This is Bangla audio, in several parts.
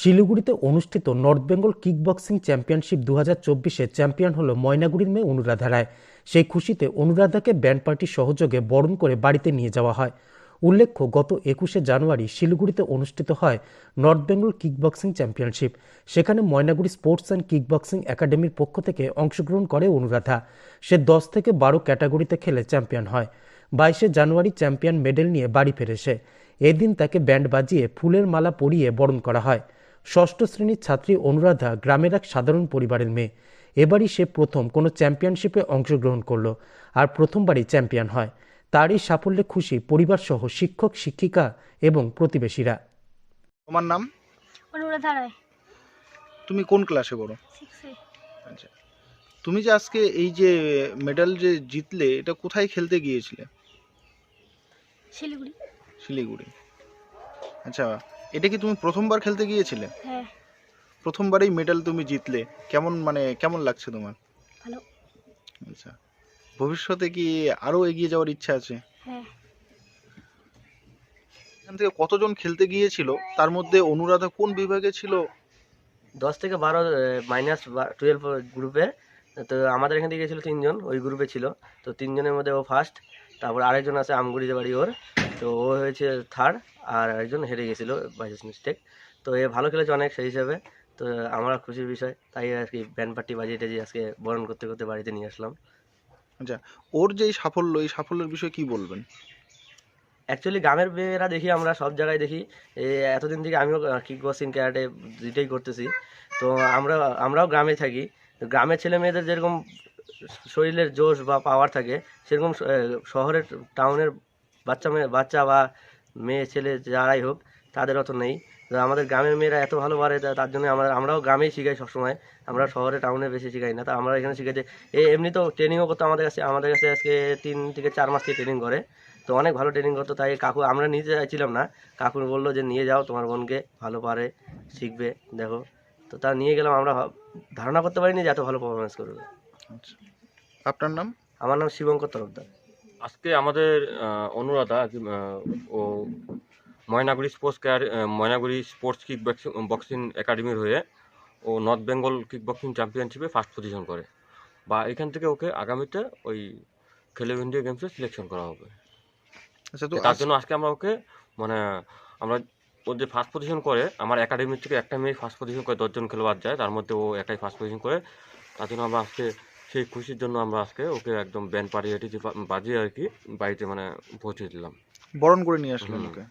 শিলিগুড়িতে অনুষ্ঠিত north Bengal kick boxing championship 2024-এ চ্যাম্পিয়ন হল ময়নাগুড়ির মেয়ে অনুরাধা রায়। সেই খুশিতে অনুরাধাকে ব্যান্ড পার্টির সহযোগে বরণ করে বাড়িতে নিয়ে যাওয়া হয়। উল্লেখ্য, গত 21শে জানুয়ারি শিলিগুড়িতে অনুষ্ঠিত হয় north Bengal kick boxing championship. সেখানে Maynaguri sports and kick boxing একাডেমির পক্ষ থেকে অংশগ্রহণ করে অনুরাধা। সে 10 থেকে 12 ক্যাটাগরিতে খেলে চ্যাম্পিয়ন হয়। 22শে জানুয়ারি চ্যাম্পিয়ন মেডেল নিয়ে বাড়ি ফেরে সে। এদিন তাকে ব্যান্ড বাজিয়ে ফুলের মালা পরিয়ে বরণ করা হয়। ষষ্ঠ শ্রেণীর ছাত্রী অনুরাধা গ্রামের এক সাধারণ পরিবারের মেয়ে। এবারই সে প্রথম কোনো চ্যাম্পিয়নশিপে অংশগ্রহণ করল, আর প্রথমবারই চ্যাম্পিয়ন হয়। তারই সাফল্যে খুশি পরিবার সহ শিক্ষক, শিক্ষিকা এবং প্রতিবেশীরা। তোমার নাম? অনুরাধা রায়। তুমি কোন ক্লাসে পড়ো? 6-এ। আচ্ছা, তুমি যে আজকে এই যে মেডেল যে জিতলে, এটা কোথায় খেলতে গিয়েছিলে? শিলিগুড়ি। শিলিগুড়ি। আচ্ছা, এটা কি তুমি প্রথমবার খেলতে গিয়েছিলে? হ্যাঁ। প্রথমবারই মেডেল তুমি জিতলে, কেমন লাগছে তোমার? ভালো। আচ্ছা, ভবিষ্যতে কি আরো এগিয়ে যাওয়ার ইচ্ছা আছে? হ্যাঁ। এখান থেকে কতজন খেলতে গিয়েছিল, তার মধ্যে অনুরাধা কোন বিভাগে ছিল? 10 থেকে 12 -12 গ্রুপে। তো আমাদের এখান থেকে গিয়েছিল 3 জন, ওই গ্রুপে ছিল। তো 3 জনের মধ্যে ও ফার্স্ট, তারপর আরেকজন আছে আমগুড়িতে বাড়ি ওর, তো ও হয়েছে থার্ড, আর একজন হেরে গেছিল বাই মিস্টেক। তো এ ভালো খেলেছে অনেক সেই হিসাবে। তো আমরা খুশির বিষয়, তাই আর কি ব্যান্ড পার্টি বাজিয়ে টাজিয়ে আজকে বরণ করতে করতে বাড়িতে নিয়ে আসলাম। আচ্ছা, ওর যে এই সাফল্য, এই সাফল্যের বিষয়ে কি বলবেন? অ্যাকচুয়ালি গ্রামের মেয়েরা দেখি, আমরা সব জায়গায় দেখি। এতদিন থেকে আমিও কিক বক্সিং, ক্যারাটে দুইটাই করতেছি। তো আমরাও গ্রামে থাকি। তো গ্রামের ছেলে মেয়েদের যেরকম শরীরের জোশ বা পাওয়ার থাকে, সেরকম শহরের টাউনের বাচ্চা বা মেয়ে ছেলে যারাই হোক, তাদের অত নেই। তো আমাদের গ্রামের মেয়েরা এত ভালো পারে, তার জন্য আমরাও গ্রামেই শিখাই সবসময়। আমরা শহরে টাউনে বেশি শিখাই না, তো আমরা এখানে শিখাই যে এমনি তো ট্রেনিংও করতো আমাদের কাছে আজকে 3 থেকে 4 মাস থেকে ট্রেনিং করে। তো অনেক ভালো ট্রেনিং করতো, তাই কাকু আমরা নিতে চাইছিলাম না। কাকু বললো যে নিয়ে যাও, তোমার বোনকে, ভালো পারে, শিখবে, দেখো। তো তা নিয়ে গেলাম। আমরা ধারণা করতে পারিনি যে এত ভালো পারফরমেন্স করবে। আচ্ছা, আপনার নাম? আমার নাম শিবঙ্কর তরফদার। আজকে আমাদের অনুরাধা ও ময়নাগুড়ি স্পোর্টস কিক বক্সিং একাডেমির হয়ে ও নর্থ বেঙ্গল কিক বক্সিং চ্যাম্পিয়নশিপে ফার্স্ট পজিশন করে, বা এখান থেকে ওকে আগামীতে ওই খেলো ইন্ডিয়া গেমসে সিলেকশন করা হবে। আচ্ছা, তো তার জন্য আজকে আমরা ওকে মানে আমরা ও যে ফার্স্ট পজিশন করে, আমার একাডেমি থেকে একটা মেয়ে ফার্স্ট পজিশন করে, 10জন খেলোয়াড় যায়, তার মধ্যে ও একাই ফার্স্ট পজিশন করে। তার জন্য আমরা আজকে সেই খুশির জন্য আমরা আজকে ওকে একদম ব্যান্ড পার্টি বাজিয়ে আর কি বাড়িতে পৌঁছে দিলাম। বরণ করে নিয়ে আসলেন ওকে?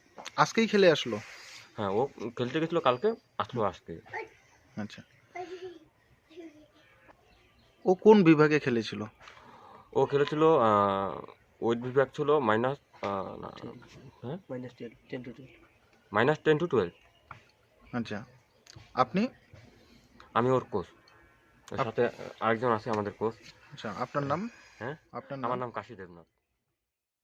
আজকেই খেলে আসলো? হ্যাঁ, ও খেলতে গেছিলো কালকে, আসলো আজকে। আচ্ছা, ও কোন বিভাগে খেলেছিল? ও খেলেছিল ওয়েট বিভাগ ছিল মাইনাস হ্যাঁ -10 to 12। আচ্ছা, আপনি? আমি ওর কোচ, সাথে আরেকজন আছে আমাদের কোচ। আচ্ছা, আপনার নাম? হ্যাঁ, আপনার আমার নাম? নাম কাশী দেবনাথ।